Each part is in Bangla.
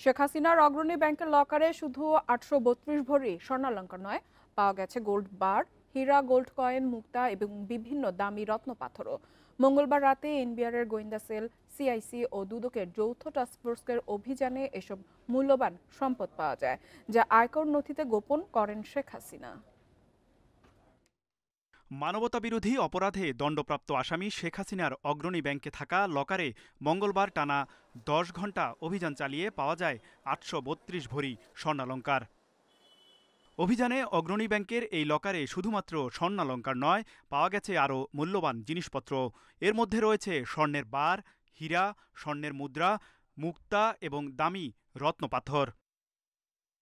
শেখ হাসিনার অগ্রণী ব্যাংকের লকারে শুধু ৮৩২ ভরি স্বর্ণালংকার নয়, পাওয়া গেছে গোল্ড বার, হীরা, গোল্ড কয়েন, মুক্তা এবং বিভিন্ন দামি রত্ন পাথরও। মঙ্গলবার রাতে এনবিআরের গোয়েন্দা সেল, সিআইসি ও দুদকের যৌথ টাস্কফোর্সের অভিযানে এসব মূল্যবান সম্পদ পাওয়া যায়, যা আয়কর নথিতে গোপন করেন শেখ হাসিনা। মানবতাবিরোধী অপরাধে দণ্ডপ্রাপ্ত আসামি শেখ হাসিনার অগ্রণী ব্যাংকে থাকা লকারে মঙ্গলবার টানা ১০ ঘণ্টা অভিযান চালিয়ে পাওয়া যায় ৮৩২ ভরি স্বর্ণালংকার। অভিযানে অগ্রণী ব্যাংকের এই লকারে শুধুমাত্র স্বর্ণালংকার নয়, পাওয়া গেছে আরও মূল্যবান জিনিসপত্র। এর মধ্যে রয়েছে স্বর্ণের বার, হীরা, স্বর্ণের মুদ্রা, মুক্তা এবং দামি রত্নপাথর।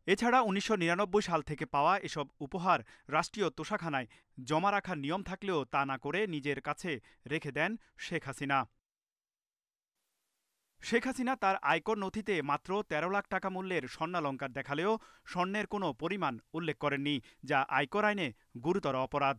এছাড়া ১৯৯৯ সাল থেকে পাওয়া এসব উপহার রাষ্ট্রীয় তোষাখানায় জমা রাখার নিয়ম থাকলেও তা না করে নিজের কাছে রেখে দেন শেখ হাসিনা। শেখ হাসিনা তার আয়কর নথিতে মাত্র ১৩ লাখ টাকা মূল্যের স্বর্ণালংকার দেখালেও স্বর্ণের কোনো পরিমাণ উল্লেখ করেননি, যা আয়কর আইনে গুরুতর অপরাধ।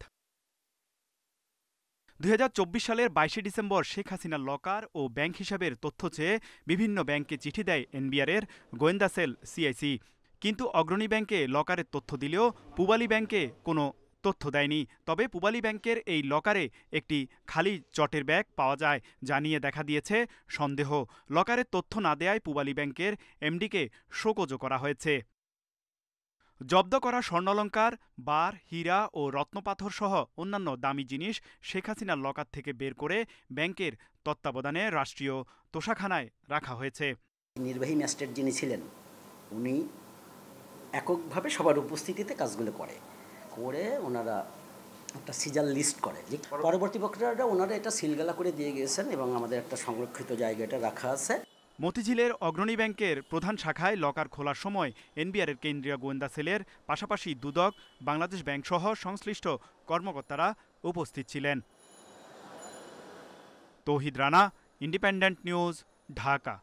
২০২৪ সালের ২২ ডিসেম্বর শেখ হাসিনার লকার ও ব্যাংক হিসাবের তথ্য চেয়ে বিভিন্ন ব্যাংকে চিঠি দেয় এনবিআরের গোয়েন্দা সেল সিআইসি। কিন্তু অগ্রণী ব্যাংকে লকারের তথ্য দিলেও পূবালী ব্যাংকে কোনো তথ্য দেয়নি। তবে পূবালী ব্যাংকের এই লকারে একটি খালি চটের ব্যাগ পাওয়া যায়, যা নিয়ে দেখা দিয়েছে সন্দেহ। লকারের তথ্য না দেয়ায় পূবালী ব্যাংকের এমডিকে শোকজও করা হয়েছে। জব্দ করা স্বর্ণালংকার, বার, হীরা ও রত্নপাথর সহ অন্যান্য দামি জিনিস শেখ হাসিনার লকার থেকে বের করে ব্যাংকের তত্ত্বাবধানে রাষ্ট্রীয় তোষাখানায় রাখা হয়েছে। নির্বাহী ম্যাজিস্ট্রেট যিনি ছিলেন, উনি এককভাবে সবার উপস্থিতিতে কাজগুলো করে ওনারা একটা সিজাল লিস্ট করে, যে পরবর্তী প্রক্রিয়াটা ওনারা এটা সিলগালা করে দিয়ে গিয়েছেন এবং আমাদের একটা সংরক্ষিত জায়গাটা রাখা আছে। মতিঝিলের অগ্রণী ব্যাংকের প্রধান শাখায় লকার খোলার সময় এনবিআরের কেন্দ্রীয় গোয়েন্দা সেলের পাশাপাশি দুদক, বাংলাদেশ ব্যাংক সহ সংশ্লিষ্ট কর্মকর্তারা উপস্থিত ছিলেন। তৌহিদ রানা, ইন্ডিপেন্ডেন্ট নিউজ, ঢাকা।